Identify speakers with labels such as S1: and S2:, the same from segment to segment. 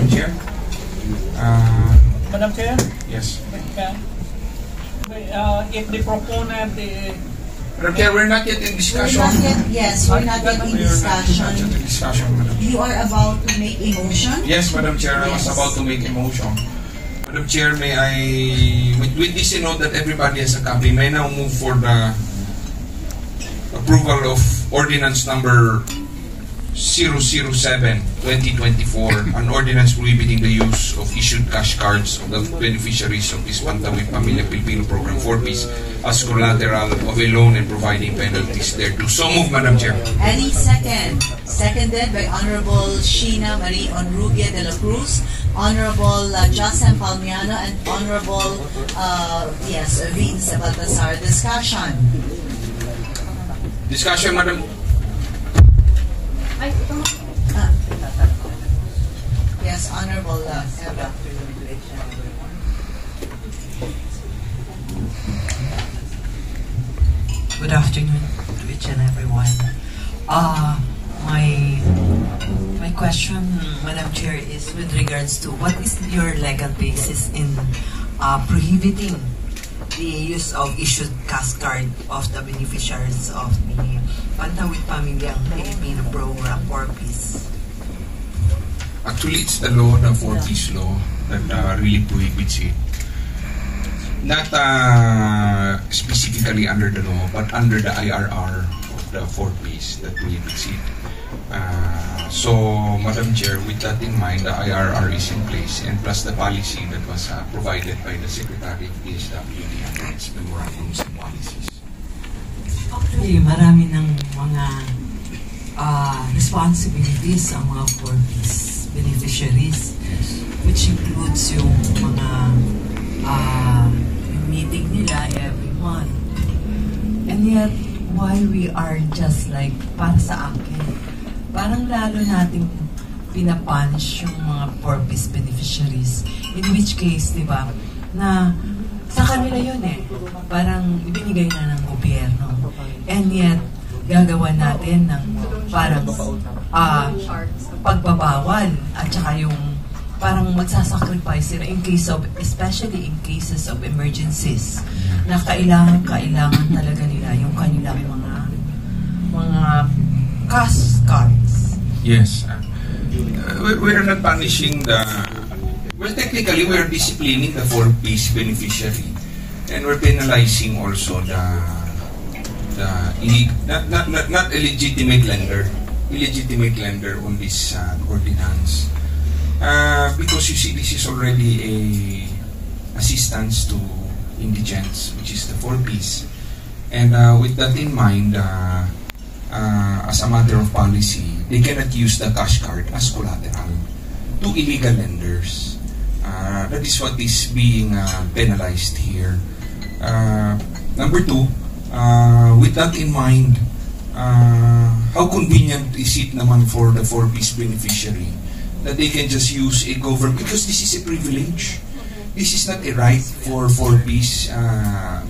S1: Chair.
S2: Madam Chair?
S1: Yes.
S2: If the proponent...
S1: Madam Chair, we're not yet in discussion.
S3: We're not yet in discussion.
S1: Madam.
S3: You are about to make a motion?
S1: Yes, Madam Chair, I was about to make a motion. Madam Chair, may I, with this you know that everybody has a copy, may I now move for the approval of ordinance number 007-2024, an ordinance prohibiting the use of issued cash cards of the beneficiaries of this Pantawid Pamilya Pilipino Program 4Ps as collateral of a loan and providing penalties thereto. So move, Madam Chair.
S3: Any second? Seconded by Honorable Sheena Marie Onrugia de la Cruz, Honorable Josem Palmiano, and Honorable Vince Baltasar. Discussion.
S1: Discussion, Madam.
S3: Yes, Honorable Eva.
S4: Good afternoon to each and everyone. My question, Madam Chair, is with regards to what is your legal basis in prohibiting the use of issued cash card of the beneficiaries of the Pantawid Pamilyang Pilipino Program 4Ps?
S1: Actually, it's the law, the 4Ps law, that really prohibits it. Not specifically under the law, but under the IRR of the 4Ps that prohibits it. So, Madam Chair, with that in mind, the IRR is in place, and plus the policy that was provided by the Secretary of DSWD and its memorandums and policies.
S4: Actually, marami ng mga responsibilities ang mga 4Ps beneficiaries, which includes yung mga meeting nila every month. And yet, why we are just like, para sa akin, parang lalo nating pinapunish yung mga 4Ps beneficiaries. In which case, di ba, na sa kanila yun parang ibinigay na ng gobyerno. And yet, gagawa natin ng parang pagbabawal at saka yung parang magsasacrifice sila in case of, especially in cases of emergencies, na kailangan talaga nila yung kanilang mga cash cards.
S1: Yes. We're not punishing the... Well, technically, we're disciplining the 4Ps beneficiary. And we're penalizing also not illegitimate lender on this ordinance. Because you see, this is already a assistance to indigents, which is the 4Ps. And with that in mind, as a matter of policy, they cannot use the cash card as collateral to illegal lenders. That is what is being penalized here. Number two, with that in mind, how convenient is it naman for the 4Ps beneficiary that they can just use a government, because this is a privilege. This is not a right for 4Ps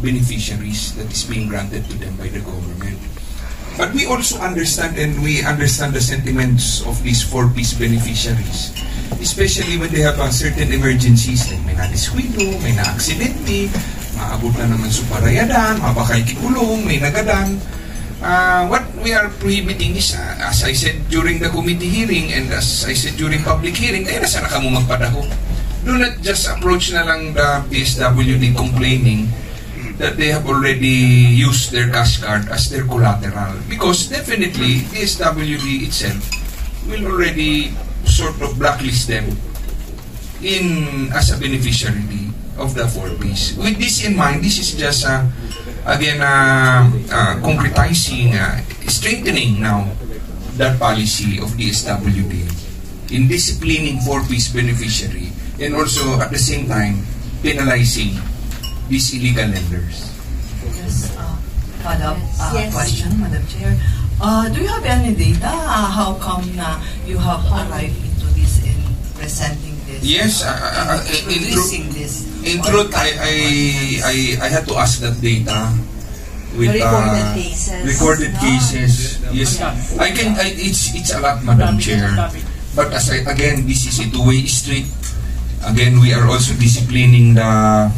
S1: beneficiaries that is being granted to them by the government. But we also understand, and we understand the sentiments of these 4Ps beneficiaries, especially when they have certain emergencies, like may nadiskwilo, may na-aksidente, maabot na naman sa parayadan, mabakay kikulong, may nagadan. What we are prohibiting is, as I said during the committee hearing and as I said during public hearing, ay nasa na ka mo magpadaho. Do not just approach na lang the DSWD complaining that they have already used their cash card as their collateral. Because definitely, DSWD itself will already sort of blacklist them as a beneficiary of the 4Ps. With this in mind, this is just, again, concretizing, strengthening now that policy of DSWD in disciplining 4Ps beneficiary and also at the same time penalizing these illegal lenders.
S4: Just follow-up question, Madam Chair. Do you have any data? How come you have arrived into this in presenting this?
S1: Yes, in truth, I had to ask that data with recorded cases. Yes, I can. It's a lot, Madam Chair. But again, this is a two-way street. Again, we are also disciplining the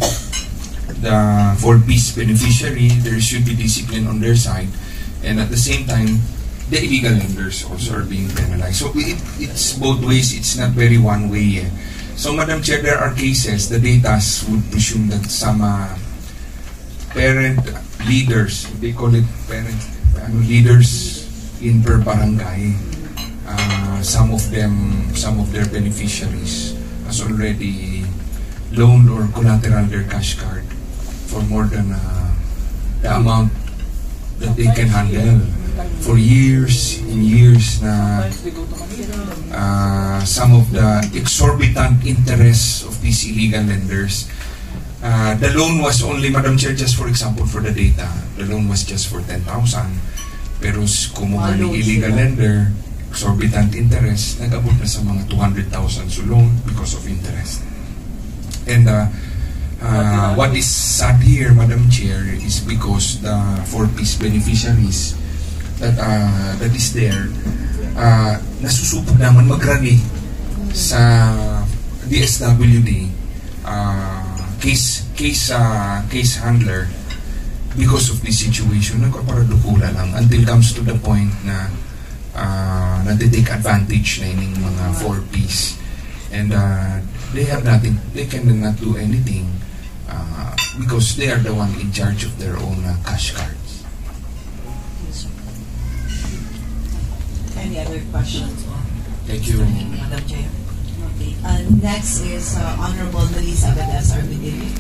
S1: 4-piece beneficiary. There should be discipline on their side, and at the same time, the illegal lenders also are being penalized. So it's both ways. It's not very one way. So, Madam Chair, there are cases. The data would presume that some parent leaders, they call it parent leaders in per barangay. Some of their beneficiaries has already loaned or collateral their cash card for more than the amount that they can handle for years and years. Some of the exorbitant interests of these illegal lenders. The loan was only, Madam Chair, just for example, for the data, the loan was just for 10,000. Pero kumuha ng illegal lender, exorbitant interest, nag-abot na sa mga 200,000 so loan because of interest. And what is sad here, Madam Chair, is because the 4-piece beneficiaries that is there, nasusubok naman mag-rally sa DSWD case handler because of this situation. Nagpaparadukula lang until comes to the point na na-take advantage na yung mga 4-piece, and they have nothing, they cannot do anything because they are the one in charge of their own cash cards.
S3: Any other questions?
S1: Thank you,
S4: Madam Chair.
S3: Okay. Next is Honorable Melissa Abades, RBDB.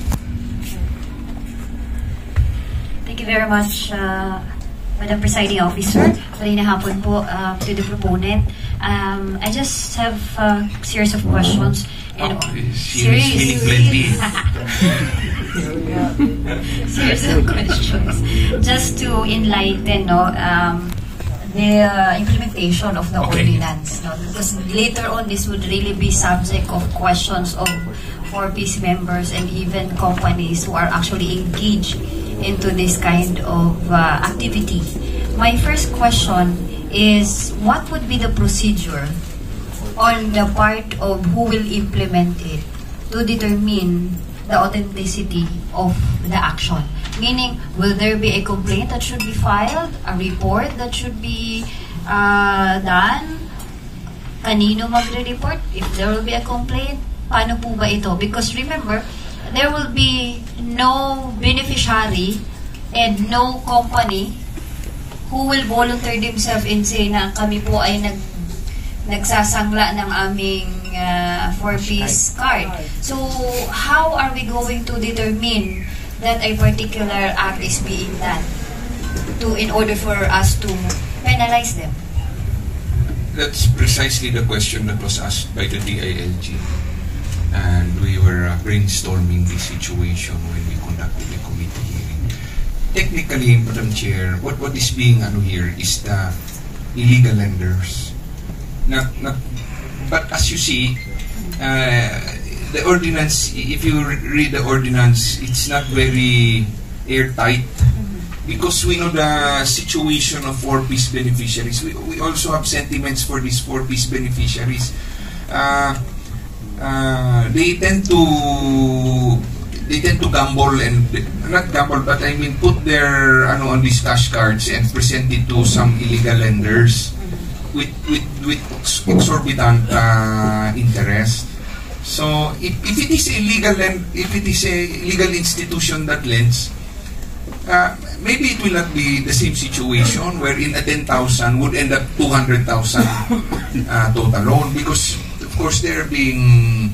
S2: Thank you very much, Madam Presiding Officer. Kanina hapon po to the proponent. I just have a series of questions. And
S1: series plenty.
S2: Series of questions. Just to enlighten, the implementation of the ordinance. Because later on, this would really be subject of questions of 4-piece members and even companies who are actually engaged into this kind of activity. My first question is, what would be the procedure on the part of who will implement it to determine the authenticity of the action? Meaning, will there be a complaint that should be filed, a report that should be done? Kanino magre-report? If there will be a complaint, paano po ba ito? Because remember, there will be no beneficiary and no company who will volunteer themselves and say na kami po ay nagsasangla ng aming 4-piece card. So, how are we going to determine that a particular act is being done in order for us to penalize them?
S1: That's precisely the question that was asked by the DILG. And we were brainstorming this situation when we conducted the committee hearing. Technically, Madam Chair, what is being here is the illegal lenders. But as you see, the ordinance, if you read the ordinance, it's not very airtight because we know the situation of 4-piece beneficiaries. We also have sentiments for these 4-piece beneficiaries. They tend to gamble, and not gamble, but I mean put their on these cash cards and present it to some illegal lenders with exorbitant interest. So if it is a legal institution that lends, maybe it will not be the same situation wherein a 10,000 would end up 200,000 total loan, because of course they're being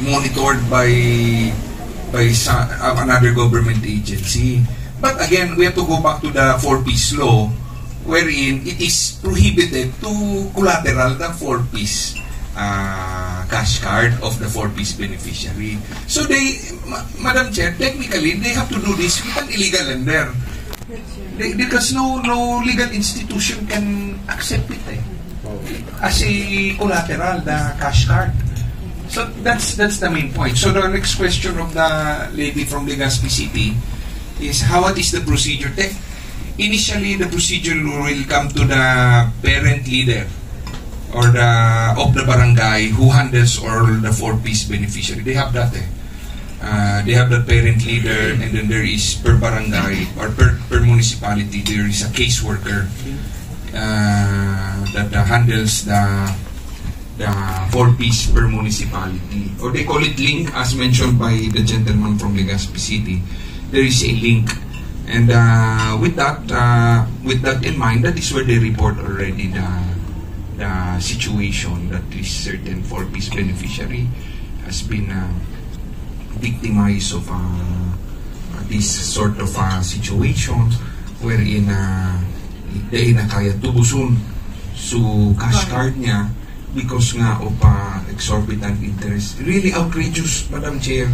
S1: monitored by another government agency. But again, we have to go back to the 4-piece law, wherein it is prohibited to collateral the 4-piece cash card of the 4-piece beneficiary. So they, Madam Chair, technically they have to do this with an illegal lender. Because no legal institution can accept it as a collateral, the cash card. So that's the main point. So the next question of the lady from Legazpi City is, what is the procedure? Initially, the procedure will come to the parent leader or of the barangay who handles all the 4-piece beneficiary. They have that. They have the parent leader, and then there is per barangay or per municipality there is a caseworker that handles the 4-piece per municipality, or they call it link, as mentioned by the gentleman from Legazpi City. There is a link, and with that in mind, that is where they report already the situation that this certain 4-piece beneficiary has been victimized of this sort of situation wherein hindi na kaya tubusun su cash card niya because nga of exorbitant interest. Really outrageous, Madam Chair,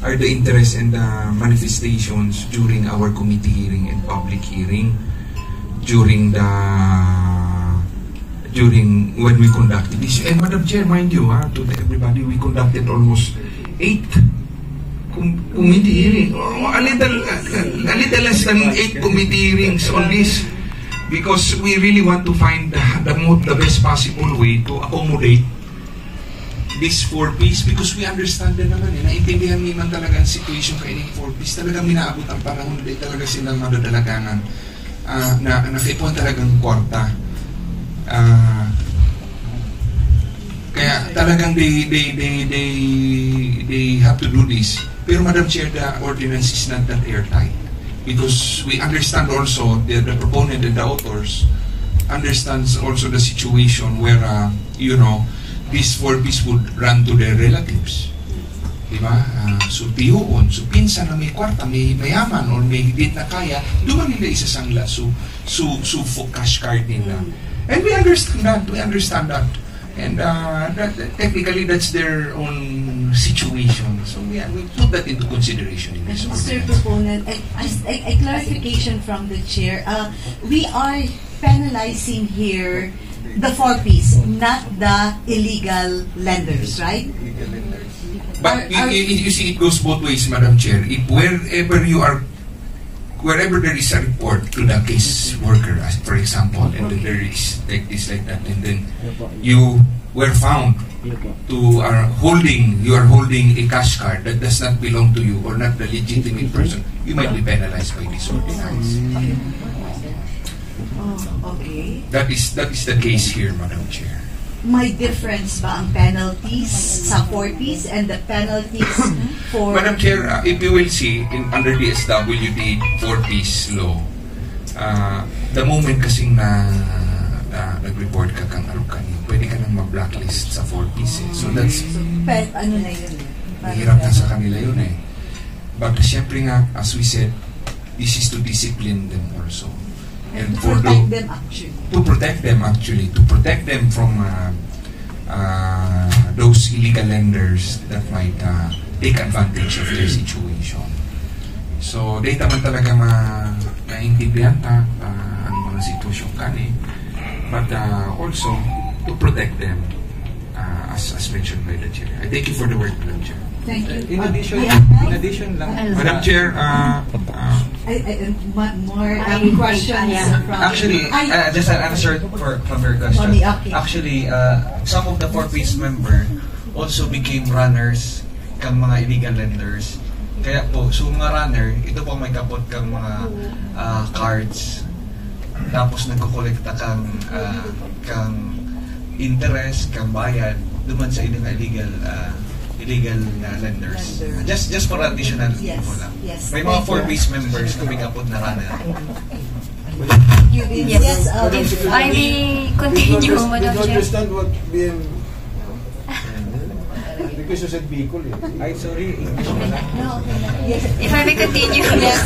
S1: are the interest and the manifestations during our committee hearing and public hearing during when we conducted this. And Madam Chair, mind you, to everybody, we conducted almost 8 committee hearing, a little less than 8 committee hearings on this, because we really want to find the best possible way to accommodate this 4-piece, because we understand din naman, naintindihan naman talaga ang situation kay ini 4-piece. Talagang minaabot ang panahon, hindi talaga silang madadalagangan na nakipuan talagang kwarta. Kaya talagang they have to do this. Pero Madam Chair, the ordinance is not that airtight, because we understand also the proponent and the authors understands also the situation where this 4-piece would run to their relatives, diba? So tiyuon, so pinsan na may kwarta, may mayaman or may higit na kaya, doon nila isasangla so cash card nila. And we understand that. And technically, that's their own situation. So we put that into consideration in this
S3: Mr.
S1: ordinance.
S3: Proponent, a clarification from the chair. We are penalizing here the 4-piece, not the illegal lenders, right?
S1: But you see, it goes both ways, Madam Chair. If wherever there is a report to the case worker, for example, and then there is like this, like that, and then you were found you are holding a cash card that does not belong to you or not the legitimate person, you might be penalized by this ordinance.
S3: Oh, okay.
S1: That is the case here, Madam Chair.
S3: May difference ba ang penalties sa 4-piece and the penalties for...
S1: Madam Chair, if you will see, under the SWD 4-piece law, the moment kasing nag-report ka kang alukani, pwede ka nang mag-blacklist sa 4-piece. So that's...
S3: ano na yun?
S1: Mahirap na sa kanila yun eh. But siyempre nga, as we said, this is to discipline them also. And
S3: to protect them actually.
S1: To protect them from those illegal lenders that might take advantage of their situation. So, dahil naman talaga maintindihan ang mga sitwasyon kani, but also to protect them as mentioned by the Chair. I thank you for the word, Madam Chair.
S3: Thank you.
S5: In addition lang.
S1: Madam Chair,
S3: more questions from...
S5: Actually, just an answer from your question.
S3: Okay.
S5: Actually, some of the 4-piece member also became runners kang mga illegal lenders. Kaya po, so mga runner, ito po may kapot kang mga cards. Tapos nagkukolekta kang interest, kang bayad, duman sa inyong illegal lenders. Just for additional info lang.
S3: Yes.
S5: May mga 4-piece members na kapot na runner.
S3: Yes.
S2: If I may continue, Madam
S6: Don't
S2: Chair.
S6: understand what BM... Because you said Bicol eh.
S5: Ay, sorry.
S3: No, yes.
S2: If I may continue.
S3: Yes.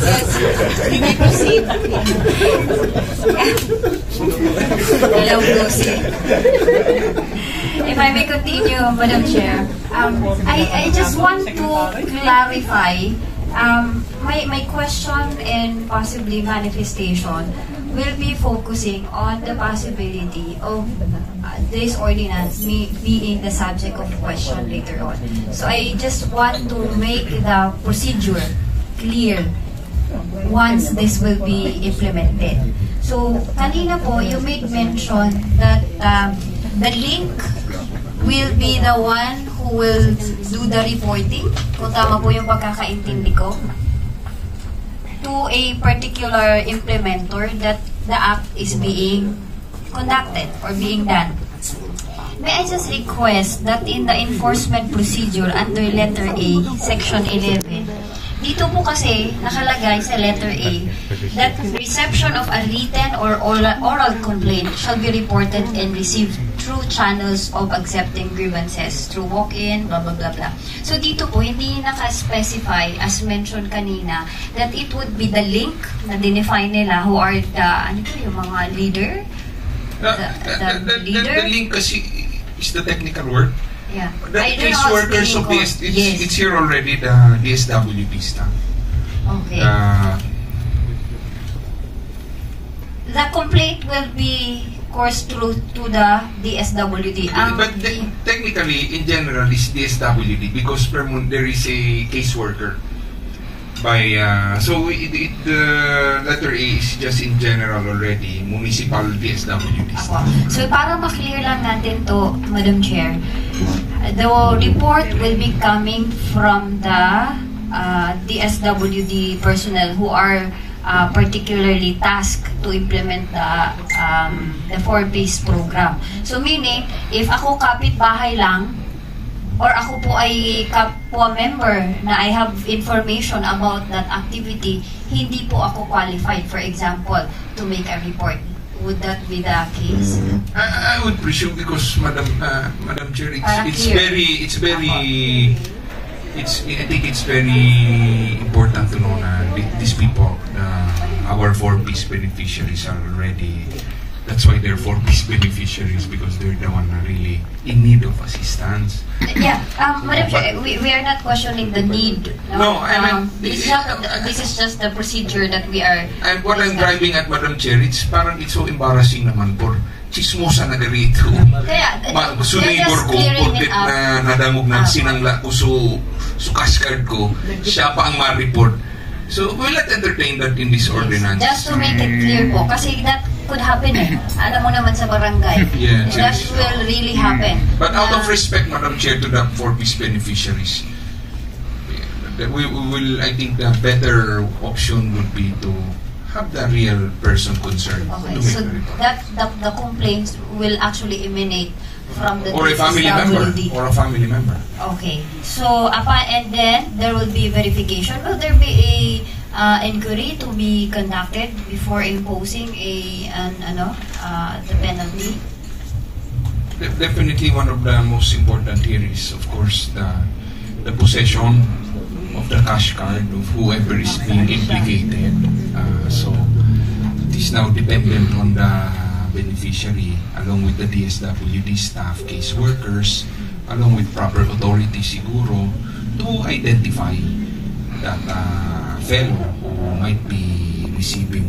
S3: You may proceed.
S2: Hello, Lucy. If I may continue, Madam Chair, I just want to clarify my question and possibly manifestation will be focusing on the possibility of this ordinance being the subject of question later on. So I just want to make the procedure clear once this will be implemented. So, kanina po, you made mention that the link will be the one who will do the reporting, kung tama po yung pagkakaintindi ko, to a particular implementer that the act is being conducted or being done. May I just request that in the enforcement procedure under letter A, section 11, dito po kasi nakalagay sa letter A that reception of a written or oral complaint shall be reported and received through channels of accepting grievances, through walk-in, blah, blah, blah, blah. So dito po, hindi naka-specify, as mentioned kanina, that it would be the link na dinefine nila who are the, ano po, yung mga leader?
S1: The link kasi is the technical word.
S2: Yeah.
S1: The
S2: I don't
S1: case
S2: know how
S1: workers of
S2: spelling
S1: this,
S2: code. Yes.
S1: it's here already, the DSWD staff.
S2: Okay. The complaint will be coursed through to the DSWD.
S1: But technically, in general, it's DSWD because there is a caseworker. So the letter A is just in general already, municipal DSWD.
S2: So para maklear lang natin to, Madam Chair, the report will be coming from the DSWD personnel who are particularly tasked to implement the 4-piece program. So meaning, if ako kapitbahay lang, or ako po ay kapwa member na I have information about that activity, hindi po ako qualified, for example, to make a report. Would that be the case?
S1: I would presume because Madam Chair, I think it's very important to know na these people, our 4-piece beneficiaries are already. That's why they're 4-piece beneficiaries, because they're the one really in need of assistance.
S2: Yeah, Madam Chair, we are not questioning the need.
S1: No, I mean,
S2: this is just the procedure that we are.
S1: And what I'm driving at, Madam Chair, it's so embarrassing naman for chismosa na garito.
S2: Kaya,
S1: Gusto neighbor ko, porket na nadamog ng sinangla ko so cash card ko, siya pa ang ma-report. So, we'll not entertain that in this ordinance.
S2: Just to make it clear po, kasi that could happen eh. Alam mo naman sa barangay.
S1: Yeah,
S2: that will really happen.
S1: But out of respect, Madam Chair, to the 4-piece beneficiaries, we will, I think the better option would be to have the real person concerned.
S2: Okay, so the complaints will actually emanate from the
S1: or a family member. Or a family member.
S2: Okay. So, and then there will be verification. Will there be a inquiry to be conducted before imposing the penalty?
S1: Definitely, one of the most important here is, of course, the possession of the cash card of whoever is being implicated. So, it is now dependent on the beneficiary, along with the DSWD staff, caseworkers, along with proper authority siguro, to identify that fellow who might be receiving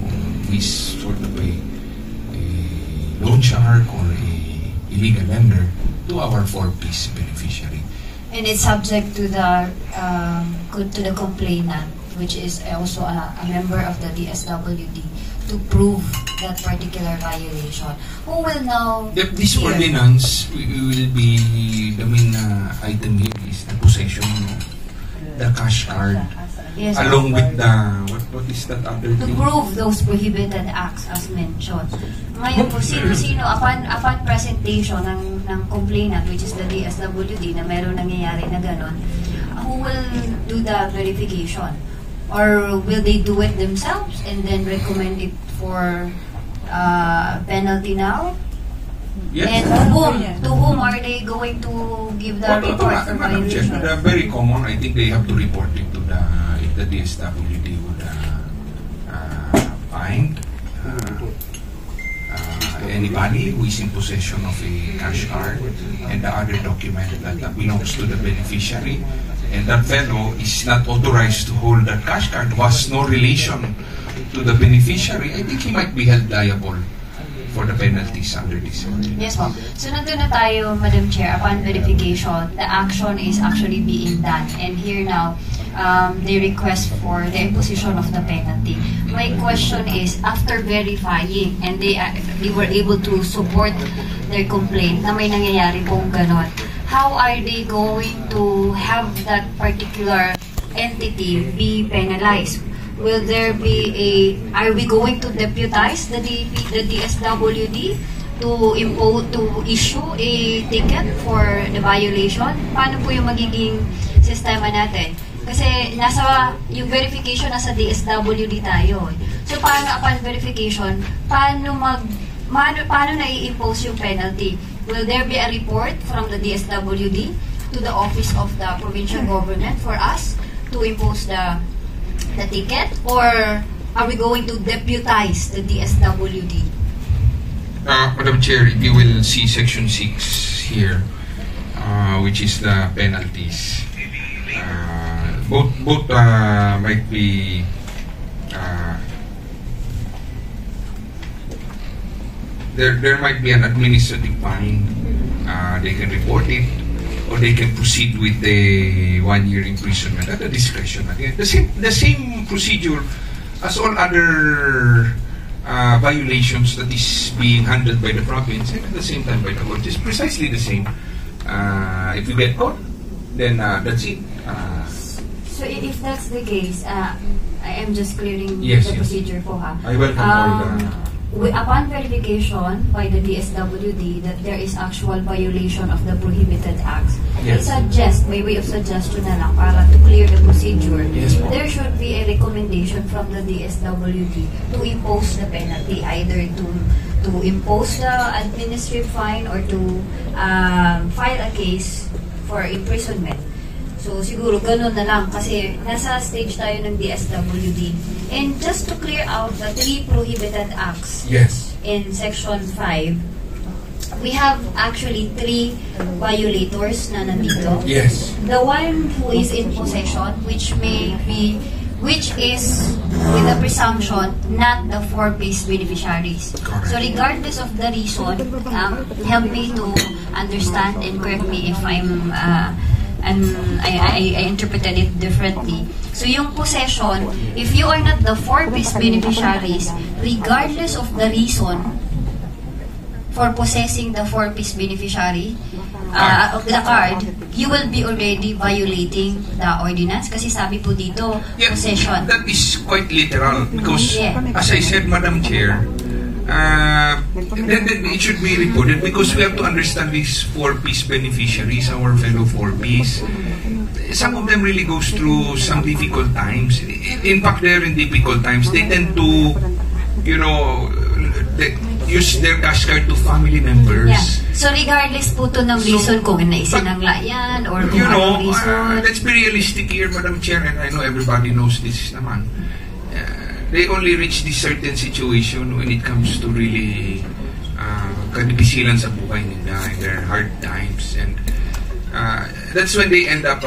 S1: this sort of a loan shark or a illegal lender to our 4-piece beneficiary.
S2: And it's subject to the complainant, which is also a member of the DSWD, to prove that particular violation. Who will now...
S1: This ordinance will be, the main item here is the possession of the cash card.
S2: Yes,
S1: along with the, what is that other
S2: to
S1: thing?
S2: prove those prohibited acts as mentioned. Ngayon po, sino upon presentation ng complainant, which is the DSWD, na meron nangyayari na ganon, who will do the verification? Or will they do it themselves and then recommend it for penalty now?
S1: Yes.
S2: And to whom are they going to give the report for violation?
S1: Very common. I think they have to report it to if the DSWD would find anybody who is in possession of a cash card and the other document that belongs to the beneficiary, and that fellow is not authorized to hold that cash card, was no relation to the beneficiary, I think he might be held liable for the penalties under this ordinance.
S2: Yes, ma'am. So, nandun na tayo, Madam Chair, upon verification, the action is actually being done. And here now, they request for the imposition of the penalty. My question is, after verifying, and they were able to support their complaint na may nangyayari pong ganon, how are they going to have that particular entity be penalized? Will there be are we going to deputize the DSWD to issue a ticket for the violation? Paano po yung magiging sistema natin? Kasi yung verification nasa DSWD tayo. So paano upon verification, paano na-i-impose yung penalty? Will there be a report from the DSWD to the office of the provincial government for us to impose the ticket, or are we going to deputize the DSWD?
S1: Madam Chair, if you will see Section 6 here, which is the penalties. Both might be there might be an administrative fine. They can report it, or they can proceed with a 1-year imprisonment at the discretion again. The same procedure as all other violations that is being handled by the province and at the same time by the court. It's precisely the same. If you get caught, then that's it.
S2: So if that's the case, I am just clearing
S1: Yes,
S2: the
S1: yes.
S2: procedure po ha.
S1: I welcome all the...
S2: Upon verification by the DSWD that there is actual violation of the prohibited acts,
S1: Yes.
S2: I suggest, by way of suggestion na lang, para to clear the procedure,
S1: Yes, ma'am.
S2: there should be a recommendation from the DSWD to impose the penalty, either to impose the administrative fine or to file a case for imprisonment. So siguro ganun na lang kasi nasa stage tayo ng DSWD. And just to clear out the 3 prohibited acts
S1: Yes.
S2: in Section 5, we have actually 3 violators na nandito.
S1: Yes.
S2: The one who is in possession, which is with the presumption not the 4-piece beneficiaries.
S1: Correct.
S2: So regardless of the reason, help me to understand and correct me if I interpreted it differently. So yung possession, if you are not the 4-piece beneficiaries, regardless of the reason for possessing the 4-piece beneficiary of the card, you will be already violating the ordinance kasi sabi po dito,
S1: Yeah,
S2: possession.
S1: that is quite literal because,
S2: Yeah.
S1: as I said, Madam Chair, then it should be reported because we have to understand these 4-piece beneficiaries, our fellow 4-piece. Some of them really goes through some difficult times. In fact, they're in difficult times. They tend to, they use their cash card to family members.
S2: Yeah. So regardless po to ng reason kung naisinangla yan or kung anong reason.
S1: Let's be realistic here, Madam Chair, and I know everybody knows this naman. They only reach this certain situation when it comes to really kadibisilan sa buhay nila in their hard times, and that's when they end up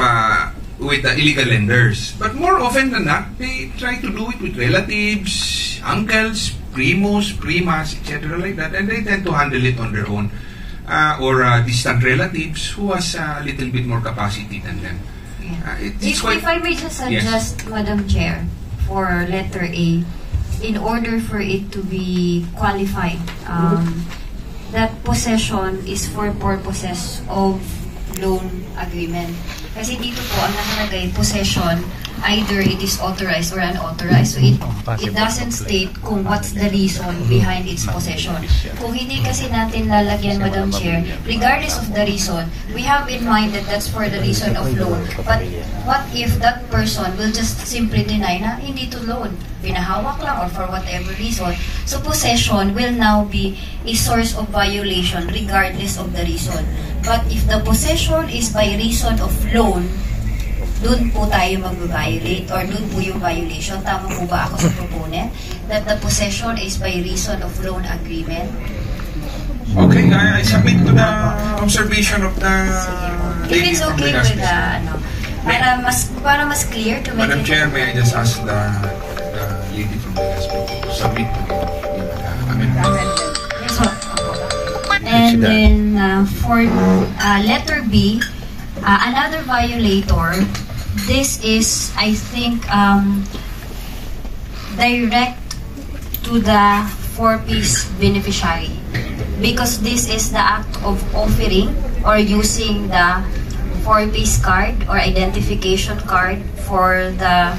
S1: with the illegal lenders. But more often than not, they try to do it with relatives, uncles, primos, primas, etc. like that, and they tend to handle it on their own, or distant relatives who has a little bit more capacity than them.
S2: If I may just suggest, yes, Madam Chair, for letter A, in order for it to be qualified, that possession is for purposes of loan agreement. Kasi dito po, ang nakalagay, possession, either it is authorized or unauthorized. So it doesn't state kung what's the reason behind its possession. Kung hindi kasi natin lalagyan, Madam Chair, regardless of the reason, we have in mind that that's for the reason of loan. But what if that person will just simply deny na hindi to loan? Pinahawak lang or for whatever reason. So possession will now be a source of violation regardless of the reason. But if the possession is by reason of loan, doon po tayo mag-violate or doon po yung violation. Tama po ba ako sa proponent? That the possession is by reason of loan agreement?
S1: Okay, I submit to the observation of the
S2: If
S1: lady
S2: it's
S1: from
S2: okay
S1: the
S2: with the, para mas clear to make
S1: Madam
S2: it...
S1: Chair, may I just ask the lady from the hospital to submit to the amendment?
S2: Yes, ma'am. And then for letter B, another violator, this is, I think, direct to the 4-piece beneficiary. because this is the act of offering or using the 4-piece card or identification card for the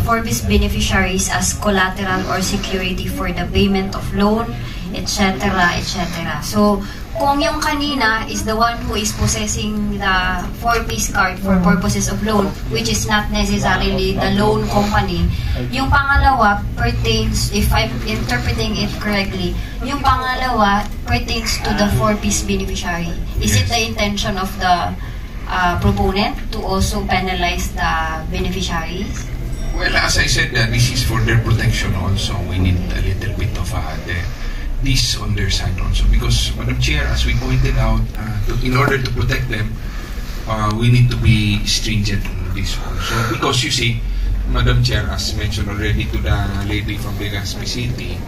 S2: 4-piece beneficiaries as collateral or security for the payment of loan, etc., etc. So, kung yung kanina is the one who is possessing the 4-piece card for purposes of loan, which is not necessarily the loan company, yung pangalawa pertains, if I'm interpreting it correctly, yung pangalawa pertains to the 4-piece beneficiary. Is it the intention of the proponent to also penalize the beneficiaries?
S1: Well, as I said, this is for their protection also. We need a little bit of this on their side also. Because, Madam Chair, as we pointed out, in order to protect them, we need to be stringent on this also. Because you see, Madam Chair, as mentioned already to the lady from Legazpi City,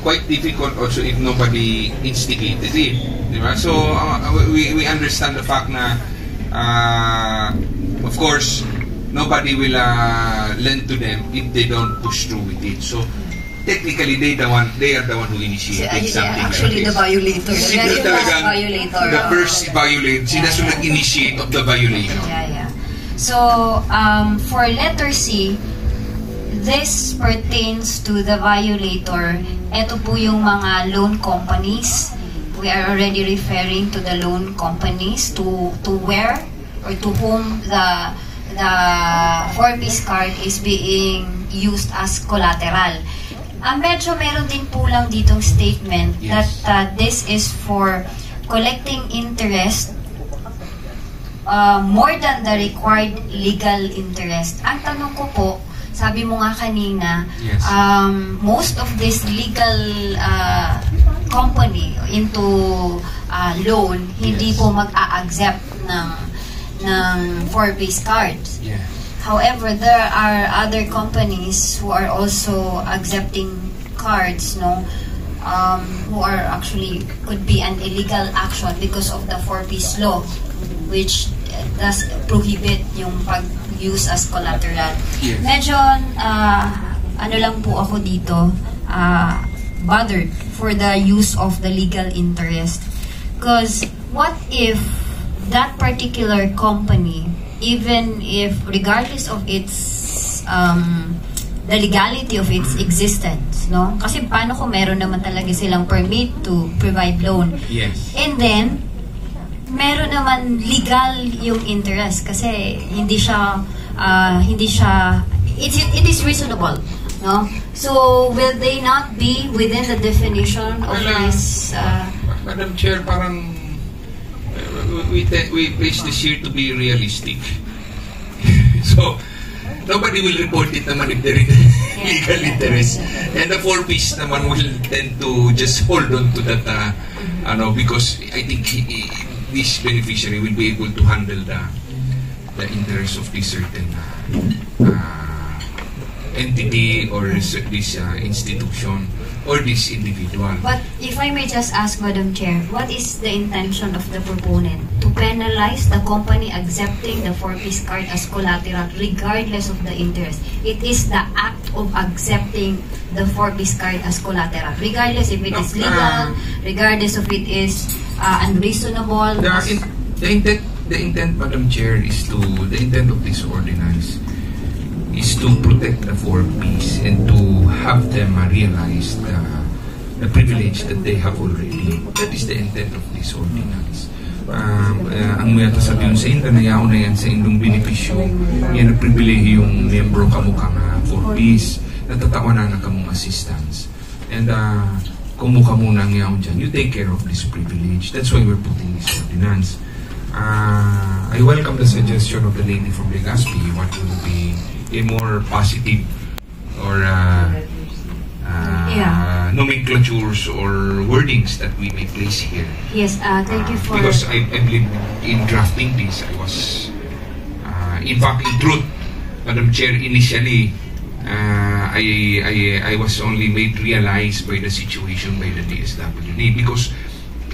S1: quite difficult also if nobody instigated it. Diba? So, we understand the fact na, of course, nobody will lend to them if they don't push through with it. So, technically, they are the one who initiated something
S2: actually,
S1: like this.
S2: the violator.
S1: Sila talagang
S2: violator.
S1: the first violate. Sila so nag-initiate of the violation.
S2: Yeah. So, for letter C, this pertains to the violator. Ito po yung mga loan companies. We are already referring to the loan companies to where or to whom the 4-piece card is being used as collateral. Medyo meron din po lang ditong statement that this is for collecting interest more than the required legal interest. Ang tanong ko po, sabi mo nga kanina, most of this legal company into loan, hindi po mag-a-accept ng 4-piece cards.
S1: Yeah.
S2: However, there are other companies who are also accepting cards, who are actually could be an illegal action because of the 4-piece law, which does prohibit yung pag-use as collateral.
S1: Yes.
S2: Medyo, ano lang po ako dito, bothered for the use of the legal interest. Because what if that particular company, even if regardless of its the legality of its existence, no? Kasi paano kung meron naman talaga silang permit to provide loan?
S1: Yes.
S2: And then meron naman legal yung interest kasi hindi siya it is reasonable, no? So will they not be within the definition of this
S1: Madam Chair, parang we place this here to be realistic. So, nobody will report it naman if there is legal interest. And the 4-piece naman will tend to just hold on to that, because I think this beneficiary will be able to handle the interest of this certain entity or this institution or this individual.
S2: But if I may just ask, Madam Chair, what is the intention of the proponent? To penalize the company accepting the 4-piece card as collateral regardless of the interest. It is the act of accepting the 4-piece card as collateral, regardless if it is legal, regardless if it is unreasonable.
S1: The intent, Madam Chair, the intent of this ordinance is to protect the 4-piece and to have them realize the privilege that they have already. That is the intent of this ordinance. Ang mga sabihin sa inyo, nayaw na yan sa indong benepisyo, yan ang pribilehiyo yung membro kamukha nga 4-piece, natatawa na kamong assistance. And kumukha muna ngayon dyan, you take care of this privilege. That's why we're putting this ordinance. I welcome the suggestion of the lady from Legazpi, what will be a more positive or nomenclatures or wordings that we may place here.
S2: Yes, thank you for...
S1: Because I believe in drafting this, I was, in fact, in truth, Madam Chair, initially, I was only made realize by the situation by the DSWD because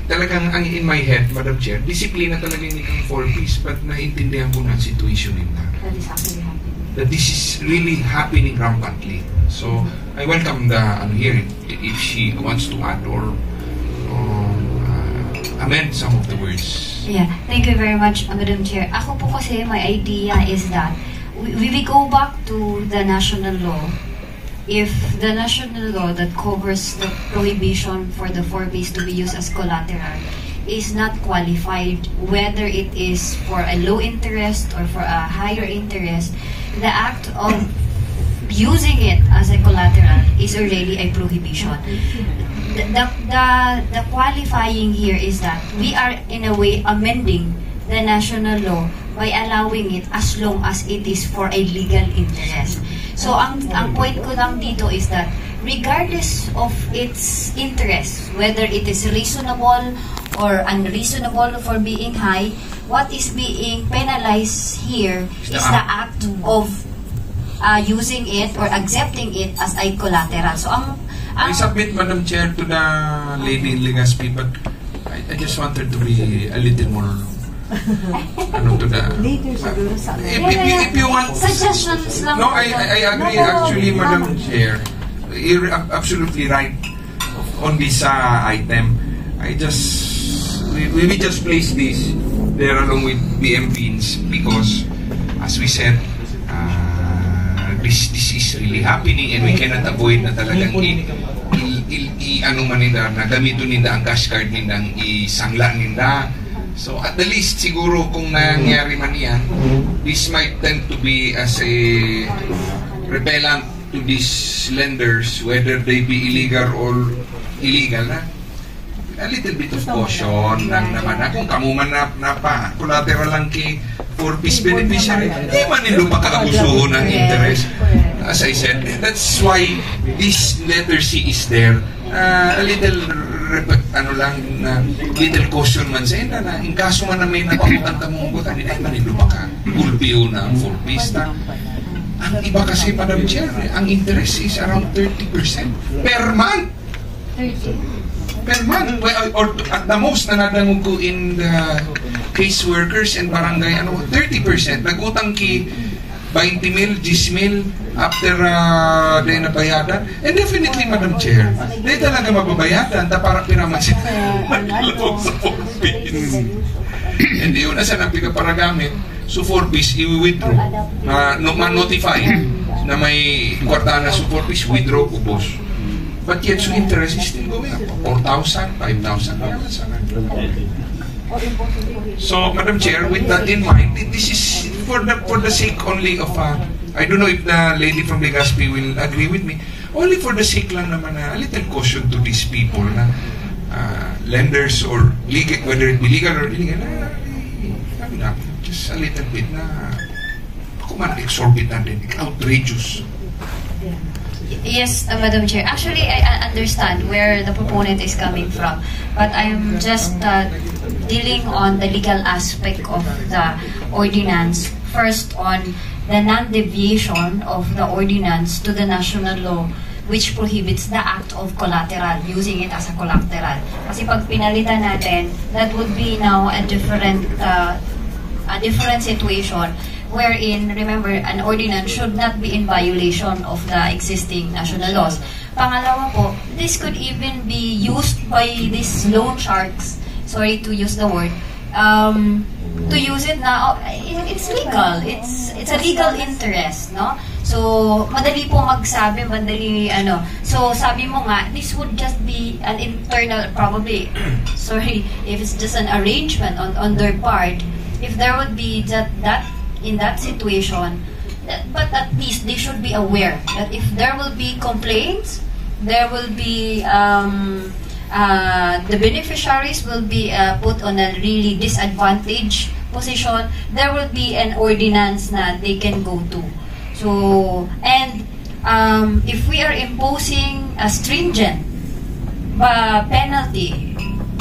S1: talagang ang in my head, Madam Chair, disiplina talaga hindi kang 4-piece, but naintindihan ko na ang situation nila.
S2: That is actually happening.
S1: That this is really happening rampantly. So, I welcome the hearing if she wants to add or amend some of the words.
S2: Yeah, thank you very much, Madam Chair. Ako po kasi, my idea is that we go back to the national law. If the national law that covers the prohibition for the 4-piece to be used as collateral is not qualified, whether it is for a low interest or for a higher interest, the act of using it as a collateral is already a prohibition. The qualifying here is that we are in a way amending the national law by allowing it as long as it is for a legal interest. So ang point ko lang dito is that regardless of its interest, whether it is reasonable or unreasonable for being high, what is being penalized here is the act of using it or accepting it as a collateral. So
S1: I submit, Madam Chair, to the lady in Legazpi, but I just wanted to be a little more to the...
S7: Later siguro sa
S1: If you want...
S2: Suggestions lang.
S1: No, I agree actually, Madam Chair. You're absolutely right on this item. We just place this there along with BM Beans because, as we said, this is really happening and we cannot avoid na talagang na gamitin nila ang cash card nila, isangla nila. So at the least siguro kung nangyari man yan, this might tend to be as a repellent to these lenders, whether they be illegal or illegal na. A little bit of caution lang naman na kung kamuman na pa collateral lang kay 4-piece beneficiary, hindi man nilo makaabusuho ng interest. As I said, that's why this letter C is there. A little little caution man sa ina na in kaso man na may napakutan ka mong butan, hindi man nilo makagulpiyo na 4-piece na. Ang iba kasi, Madam Chair, ang interest is around 30% per month. 30 per month, or at the most na nadangog ko in the caseworkers and barangay 30%. Nagutang ki 20 mil, 10 mil after day na bayadan. And definitely, Madam Chair, day talaga mababayadan ta para pinaman sila sa 4-piece. And yun, asa nang piga para gamit. So 4-piece, i-withdraw. Ma-notify na may kwarta na sa 4-piece, withdraw ko, boss. But yet, so interest is still going up. 4,000, 5,000. So, Madam Chair, with that in mind, this is for the sake only of, I don't know if the lady from Legazpi will agree with me, only for the sake lang naman a little caution to these people na lenders or legal, whether it be legal or illegal, just a little bit na kuman exorbitant din, outrageous.
S2: Yes, Madam Chair. Actually, I understand where the proponent is coming from, but I'm just dealing on the legal aspect of the ordinance. First, on the non-deviation of the ordinance to the national law, which prohibits the act of collateral, using it as a collateral. Kasi pag pinalitan natin, that would be now a different situation, wherein, remember, an ordinance should not be in violation of the existing national laws. Pangalawa po, this could even be used by these loan sharks, sorry to use the word, to use it now. It's legal. It's a legal interest, no? So, madali po magsabi, madali, So, sabi mo nga, this would just be an internal, probably, sorry, if it's just an arrangement on their part, if there would be that in that situation, but at least they should be aware that if there will be complaints, there will be the beneficiaries will be put on a really disadvantaged position. There will be an ordinance na they can go to. So, and if we are imposing a stringent penalty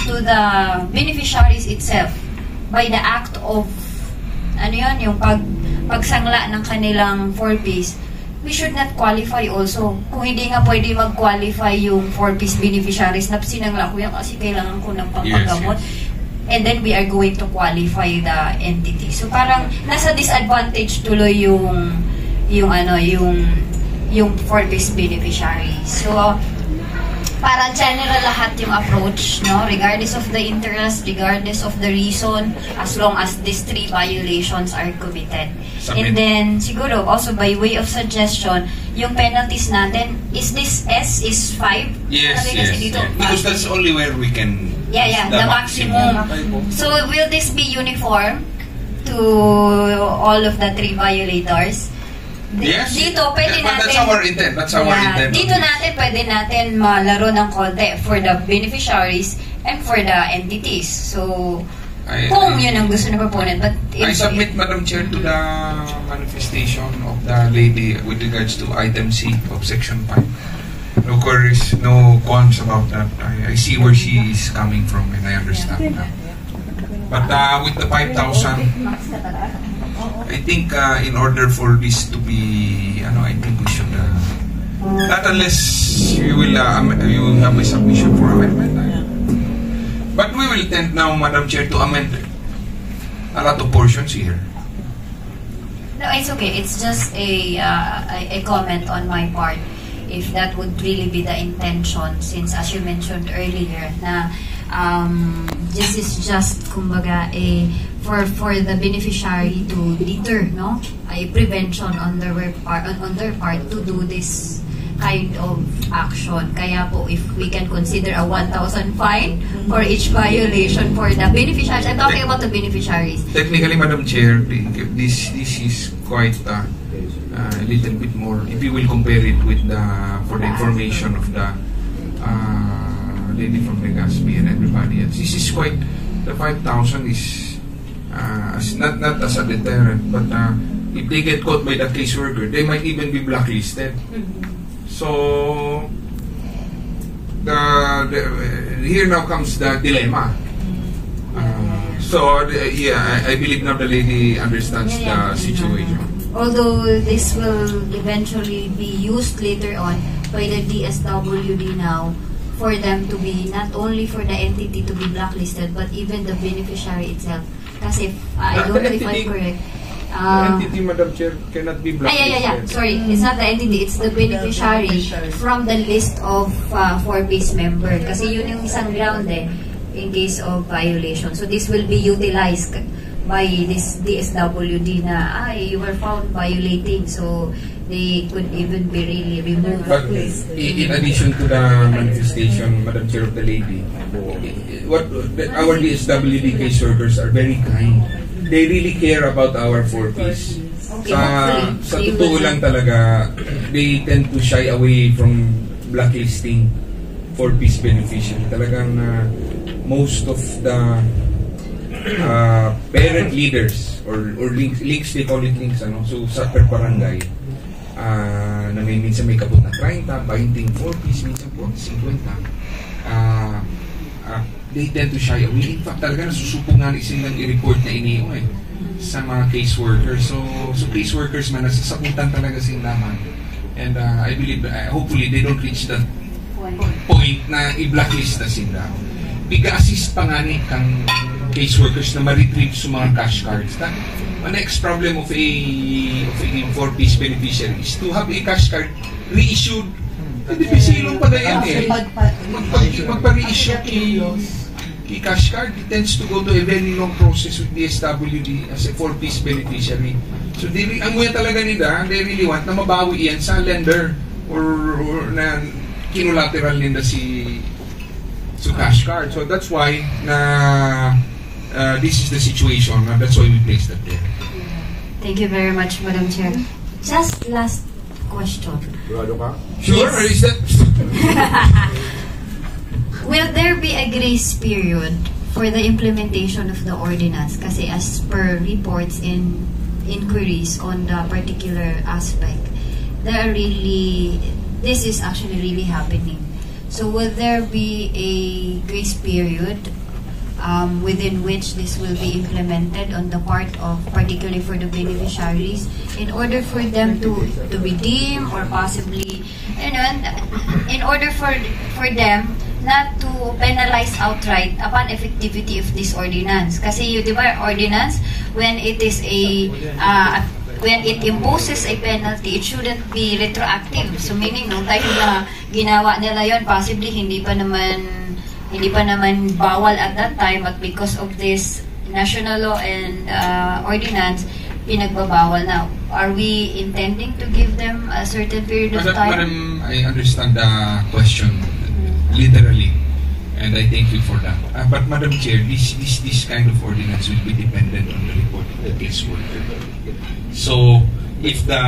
S2: to the beneficiaries itself by the act of yung pagsangla ng kanilang 4-piece, we should not qualify also. Kung hindi nga pwede mag-qualify yung 4-piece beneficiaries na sinangla ko yan kasi kailangan ko ng pampagamot. And then we are going to qualify the entity. So parang nasa disadvantage tuloy yung 4-piece beneficiary. So para general lahat yung approach, no? Regardless of the interest, regardless of the reason, as long as these 3 violations are committed. And then, siguro, also by way of suggestion, yung penalties natin, is this S is 5?
S1: Yes,
S2: Sabi
S1: yes,
S2: kasi dito,
S1: yes. Because that's only where we can...
S2: Yeah, the maximum. So, will this be uniform to all of the 3 violators?
S1: Yes.
S2: Dito, pwede
S1: But
S2: natin...
S1: that's our intent. That's our intent.
S2: Dito natin, pwede natin malaro ng konti for the beneficiaries and for the entities. So, kung yun ang gusto ng proponent. But
S1: I submit, Madam Chair, to the manifestation of the lady with regards to item C of Section 5. No queries, no qualms about that. I see where she is coming from and I understand that. But with the 5,000, I think in order for this to be, I think we should, not unless you will have a submission for amendment. But we will tend now, Madam Chair, to amend a lot of portions here.
S2: No, it's okay. It's just a comment on my part. If that would really be the intention, since as you mentioned earlier, na this is just, kumbaga, for the beneficiary to deter, no? A prevention on their part to do this kind of action. Kaya po, if we can consider a 1,000 fine for each violation for the beneficiaries. I'm talking about the beneficiaries.
S1: Technically, Madam Chair, this is quite a little bit more. If you will compare it with for the information of the lady from Legazpi and everybody else, this is quite, the 5,000 is not as a deterrent, but if they get caught by the caseworker, they might even be blacklisted. So, here now comes the dilemma. I believe now the lady understands the situation.
S2: Although this will eventually be used later on by the DSWD now for them to be, not only for the entity to be blacklisted, but even the beneficiary itself. Kasi, I don't know if I'm correct.
S6: The entity, Madam Chair, cannot be blacklisted.
S2: Sorry, it's not the entity, it's the beneficiary from the list of 4-piece member. Kasi yun yung isang ground in case of violation. So this will be utilized by this DSWD na, you were found violating. So they could even be really removed.
S1: But in addition to the manifestation, Madam Chair, of the lady, our DSWD caseworkers are very kind. They really care about our 4-piece. Sa totoo lang talaga, they tend to shy away from blacklisting 4-piece beneficiary. Talagang most of the parent leaders or links, they call it links, so sa per barangay, na minsan may kabot na 30, 20, 4-piece, minsan po 50, they tend to shy away. In fact, talaga nasusupo nga silang i-report na iniyo sa mga caseworkers. So caseworkers man, nasasakutan talaga sila man. And I believe, hopefully, they don't reach that point na i-blacklist na sila. Piga-assist pa nga ni kang caseworkers na ma-retrieve sa mga cash cards. The next problem of a 4-piece beneficiary is to have a cash card reissued. Hindi pisilong pa na yan Magpa-reissue key cash card, it tends to go to a very long process with DSWD as a 4-piece beneficiary. So ang nguya talaga nila, they really want na mabawi yan sa lender or na kinulateral nila so cash card. So that's why this is the situation. That's why we placed that there.
S2: Thank you very much, Madam Chair. Just last question.
S1: Sure,
S2: Yes.
S1: is that?
S2: Will there be a grace period for the implementation of the ordinance? Kasi as per reports and inquiries on the particular aspect, this is actually really happening. So will there be a grace period within which this will be implemented on the part of, particularly for the beneficiaries, in order for them to redeem or possibly, in order for them not to penalize outright upon effectivity of this ordinance. Kasi di ba, ordinance, when it is when it imposes a penalty, it shouldn't be retroactive. So meaning, nung time na ginawa nila yon, possibly hindi pa naman bawal at that time, but because of this national law and ordinance, pinagbabawal na. Are we intending to give them a certain period of time?
S1: Madam, I understand the question literally, and I thank you for that. But Madam Chair, this kind of ordinance will be dependent on the report of the caseworker. So if the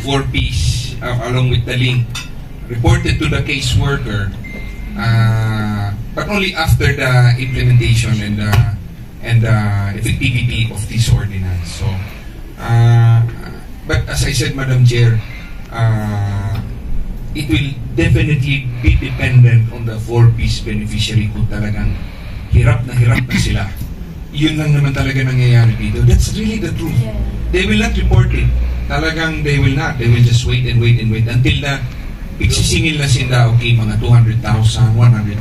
S1: 4Ps along with the link reported to the caseworker, but only after the implementation and the effectivity of this ordinance. So, but as I said, Madam Chair, it will definitely be dependent on the 4Ps beneficiary kung talagang hirap na sila. Yun lang naman talaga nangyayari dito. That's really the truth. They will not report it. Talagang they will not. They will just wait and wait and wait until na pigsisingil na sila, okay, mga 200,000, 100,000,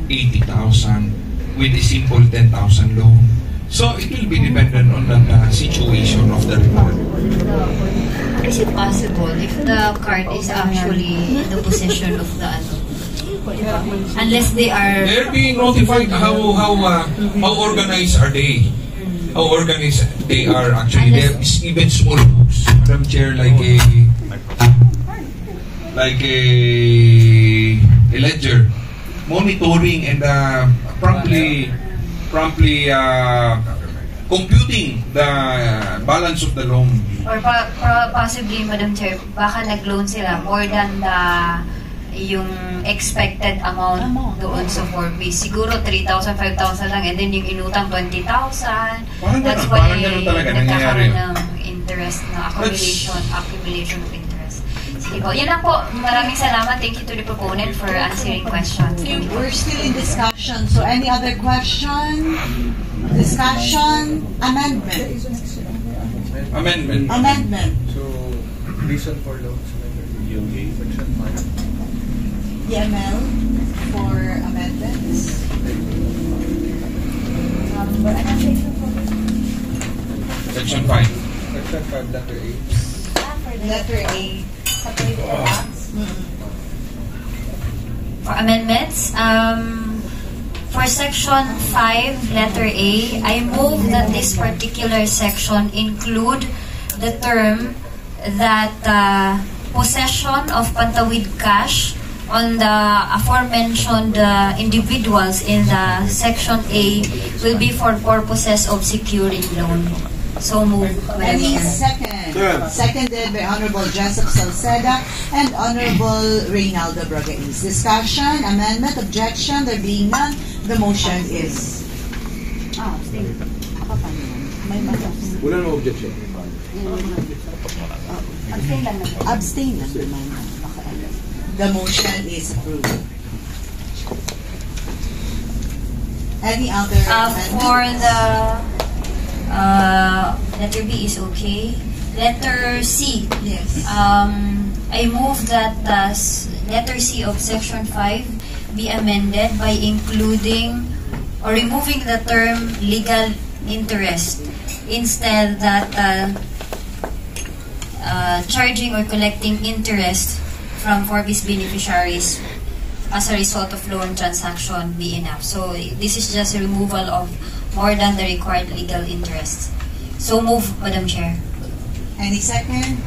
S1: 80,000 with a simple 10,000 loan. So it will be dependent on the situation of the report.
S2: Is it possible if the card is actually in the possession of the unless
S1: they're being notified how organized are they? How organized they are actually. There is even small books, Madam Chair, like a ledger, monitoring and promptly computing the balance of the loan.
S2: Or possibly, Madam Chair, baka nag-loan sila more than yung expected amount doon sa 4Ps. Siguro 3,000, 5,000 lang, and then yung inutang 20,000. That's why nagkakaroon ng interest na accumulation of interest. Sige po. Yan lang po. Maraming salamat. Thank you to the proponent for answering questions.
S3: We're still in discussion. So any other question? Discussion? Amendment.
S6: So, reason for loans, section 5.
S3: DML for amendments.
S1: Section 5.
S6: Section 5, letter A.
S3: Letter A.
S2: For amendments, for section 5, letter A, I move that this particular section include the term that possession of pantawid cash on the aforementioned individuals in the section A will be for purposes of securing loan. So move.
S3: Any second? Seconded by Honorable Joseph Salceda and Honorable Reynaldo Bragais. Discussion, amendment, objection, there being none, the motion is...
S6: Wala na objection.
S3: Abstain lang naman. The motion is approved. Any other amendment?
S2: For the letter B is okay. Letter C.
S3: Yes.
S2: I move that the letter C of section 5 be amended by including or removing the term legal interest. Instead that charging or collecting interest from 4Ps beneficiaries as a result of loan transaction be enough. So this is just a removal of more than the required legal interest. So move, Madam Chair.
S3: Any second?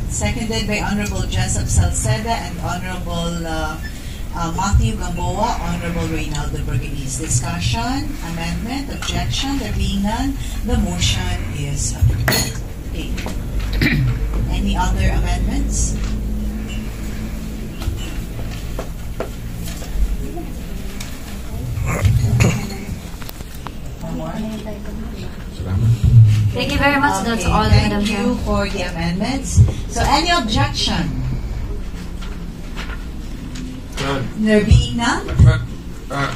S3: Seconded by Honorable Joseph Salceda and Honorable Matthew Gamboa, Honorable Reynaldo Bragais. Discussion, amendment, objection, there being none, the motion is approved. Okay. Any other amendments?
S2: Thank you very much. That's all, Madam Chair.
S3: Thank you for the amendments. So, any objection? There being none?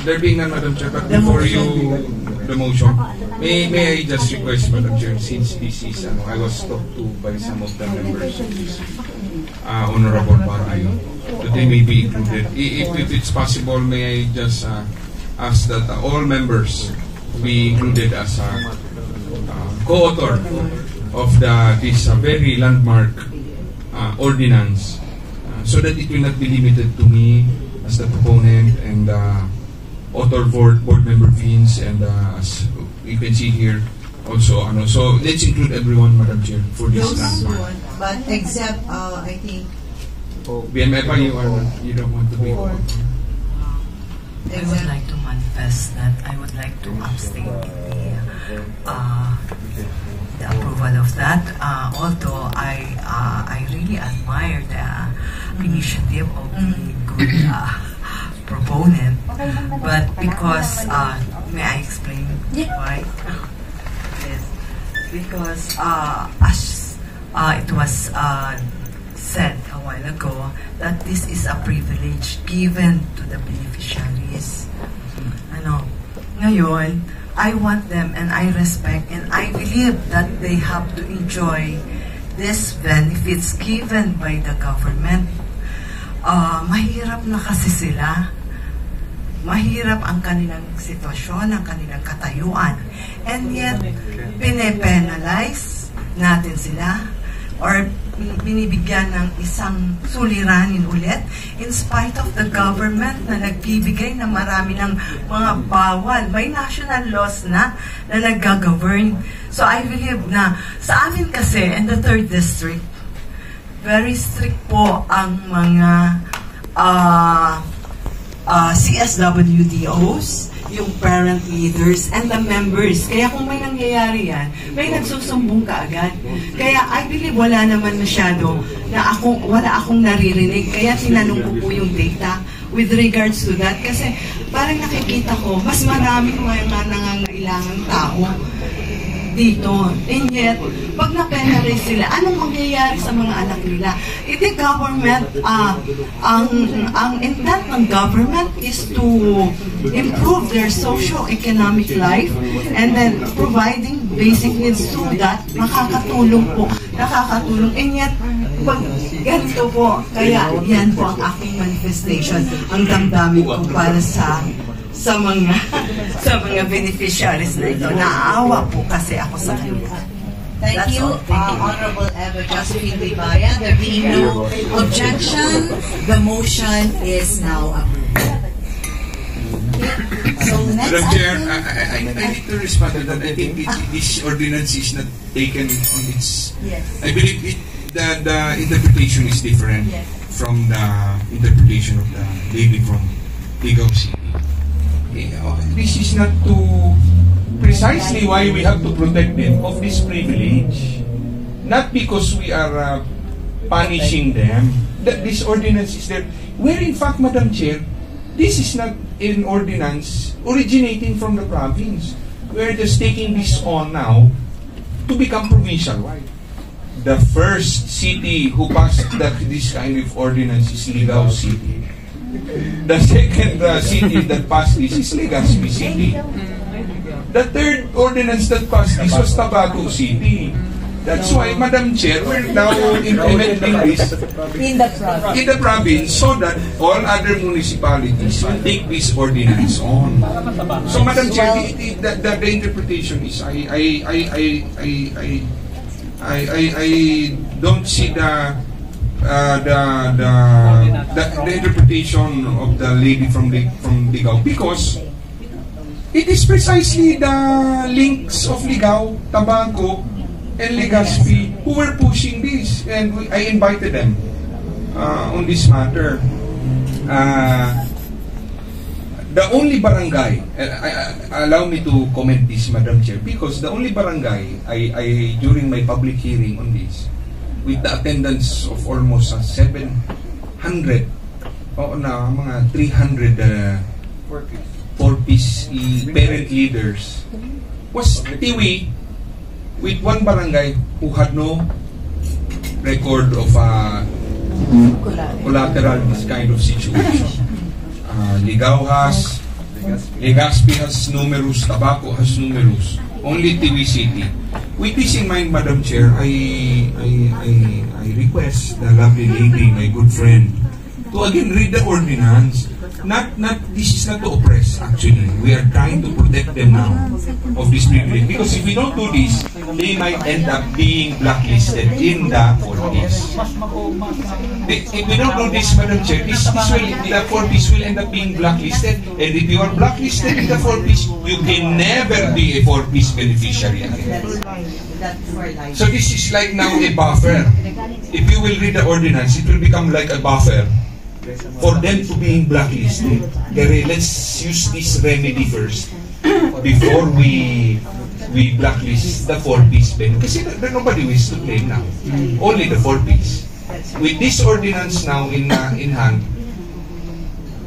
S1: There being none, Madam Chair, but before the motion, may I just request, Madam Chair, since this is, I was talked to by some of the members of this Honorable Barayo, that they may be included. If it's possible, may I just ask that all members be included as a co-author of this very landmark ordinance, so that it will not be limited to me as the proponent and author board member Vince, and as you can see here also, so let's include everyone, Madam Chair, for this landmark.
S3: But except, I think,
S1: BMFA, you don't want to be.
S4: I would like to manifest that I would like to abstain the approval of that. Although I really admire the initiative of the good proponent, but because may I explain why? Yes, because as it was said a while ago, that this is a privilege given to the beneficiaries. Ngayon, I want them and I respect and I believe that they have to enjoy these benefits given by the government. Mahirap na kasi sila. Mahirap ang kanilang sitwasyon, ang kanilang katayuan. And yet, pine-penalize natin sila or binibigyan ng isang suliranin ulit in spite of the government na nagbibigay na marami ng mga bawal. May national laws na nag-govern. So I believe na sa amin kasi in the 3rd District, very strict po ang mga CSWDOs, yung parent leaders, and the members. Kaya kung may nangyayari yan, may nagsusumbong ka agad. Kaya I believe wala naman masyado na wala akong naririnig. Kaya tinanong ko po yung data with regards to that. Kasi parang nakikita ko, mas maraming mga nangangailangang tao dito. And yet, pag na-penalize sila, anong mangyayari sa mga anak nila? The government, ang intent ng government is to improve their socio-economic life and then providing basic needs so that nakakatulong po. And yet, pag ganito po, kaya yan po ang aking manifestation, ang damdamin ko para sa mga beneficiaries na ito. Naaawa po kasi ako sa kanila.
S3: Thank you, Honorable Eva Josephine Libaya. There being no objection, the motion is now approved. So next
S1: Madam Chair,
S3: item.
S1: I need to respond to that. I think this ordinance is not taken on its...
S3: Yes.
S1: I believe the interpretation is different from the interpretation of the lady from Ligaw City. This is not to precisely why we have to protect them of this privilege, not because we are punishing them. That this ordinance is there, where in fact, Madam Chair, this is not an ordinance originating from the province. We are just taking this on now to become provincial-wide. The first city who passed this kind of ordinance is Ligaw City. The second city that passed this is Legazpi City. The third ordinance that passed this was Tabaco City. That's why, Madam Chair, we're now implementing this
S3: In the province.
S1: So that all other municipalities will take this ordinance on. So, Madam Chair, the interpretation is I don't see the interpretation of the lady from Ligaw, because it is precisely the links of Ligaw, Tabaco, and Legazpi who were pushing this, and I invited them on this matter. The only barangay, allow me to comment this, Madam Chair, because the only barangay I during my public hearing on this, with the attendance of almost 700 o na mga 300 4-piece parent leaders, was Tiwi, with one barangay who had no record of collateral this kind of situation. Ligaw has, Legazpi has numerous, Tabaco has numerous, only TVCT. With this in mind, Madam Chair, I request the lovely lady, my good friend, to again read the ordinance. This is not to oppress, actually. We are trying to protect them now of this privilege. Because if we don't do this, they might end up being blacklisted in the 4Ps. If we don't do this, Madam Chair, the 4Ps will end up being blacklisted. And if you are blacklisted in the 4Ps, you can never be a 4Ps beneficiary again. So this is like now a buffer. If you will read the ordinance, it will become like a buffer for them to being blacklisted. Kaya let's use this remedy first before we blacklist the 4Ps. Kasi nobody wishes to claim now. Only the 4Ps. With this ordinance now in hand,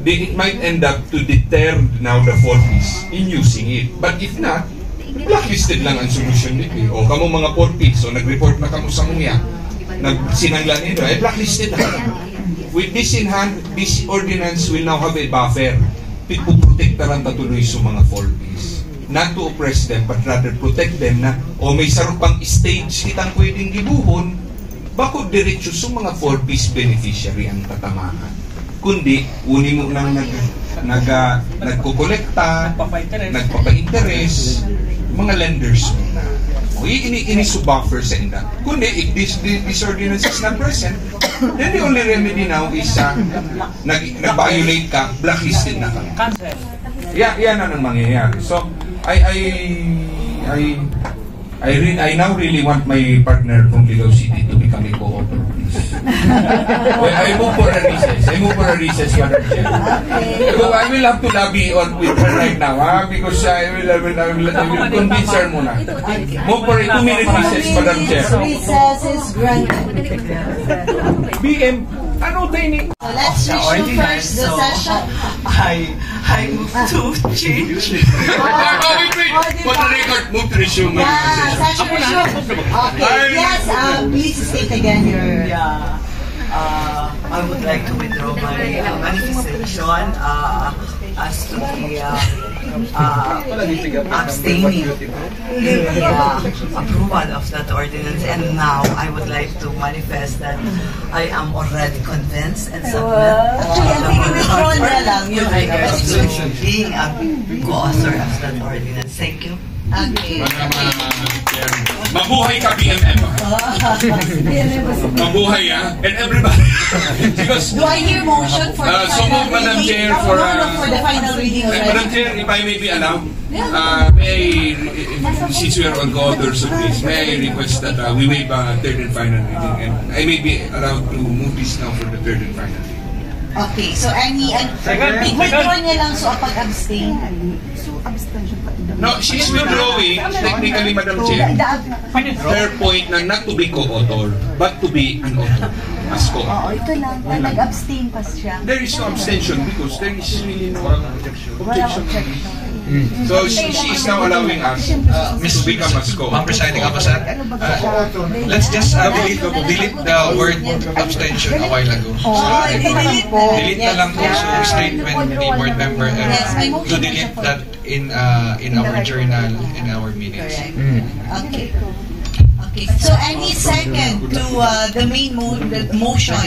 S1: it might end up to deter now the 4Ps in using it. But if not, blacklisted lang ang solution nito. O kamo mga 4Ps, o nag-report na kamo sa mungya, sinanglan nito, blacklisted lang. With this in hand, this ordinance will now have a buffer. Pipuprotektaran tatuloy sa mga 4Ps. Not to oppress them, but rather protect them na, may sarupang stage kitang pwedeng gibuhon, bako diretso sa mga 4Ps beneficiary ang tatamaan. Kundi, uni mo nang nagkukolekta, nagpapa-interest, mga lenders mo na. Ini su buffer sa inda. Kundi, if this ordinance is not present, then the only remedy now is nag-violate ka, blacklisted na ka. Yan ang mangyayari. So, I now really want my partner from Ligaw City to become a co-author. Well, I move for a recess, Madam Chair. So I will have to lobby with her right now, because I will convince her muna. Move for a 2-minute recess, Madam Chair.
S3: Recess is granted.
S6: BM, ano tayo
S3: So let's resume first the session.
S4: I move to change.
S1: Wait. For the record, move to resume.
S3: Session resume. Okay, yes, please state again your...
S4: I would like to withdraw my manifestation as to the abstaining the approval of that ordinance, and now I would like to manifest that I am already convinced and submit being a co-author of that ordinance. Thank you.
S3: Okay.
S1: Mabuhay ka, BMM. Mabuhay, and everybody. Because,
S3: do I hear motion for the
S1: so
S3: final
S1: Madam
S3: reading?
S1: Chair, for
S3: the final reading already?
S1: Madam Chair, if I may be allowed, since we are on co-authors of this, may I request that we waive third and final reading, and I may be allowed to move this now for the third and final reading.
S3: Okay, so withdraw niya lang so pag-abstain.
S1: No, she's withdrawing, technically, Madam Chair, her point na not to be co-author, but to be an author as co-author.
S7: Oo, ito lang. Nag-abstain pa siya.
S1: There is no abstention because there is really no objection. So she is now allowing us to become as co-author.
S5: Presiding Officer, let's just delete the word abstention a while ago. Delete na lang po yung statement ni board member and to delete that in our journal, in our minutes.
S3: Okay. Okay. So any second to the main motion?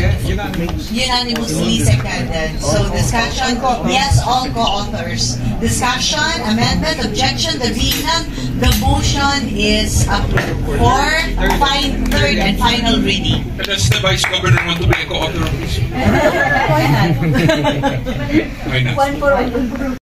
S3: Unanimously seconded. So discussion, yes, all co-authors. Discussion, amendment, objection, there being none, the motion is approved for third and final reading.
S1: Does the Vice Governor want to be a co-author of this?
S3: Why not?
S1: Why not?
S7: One for one.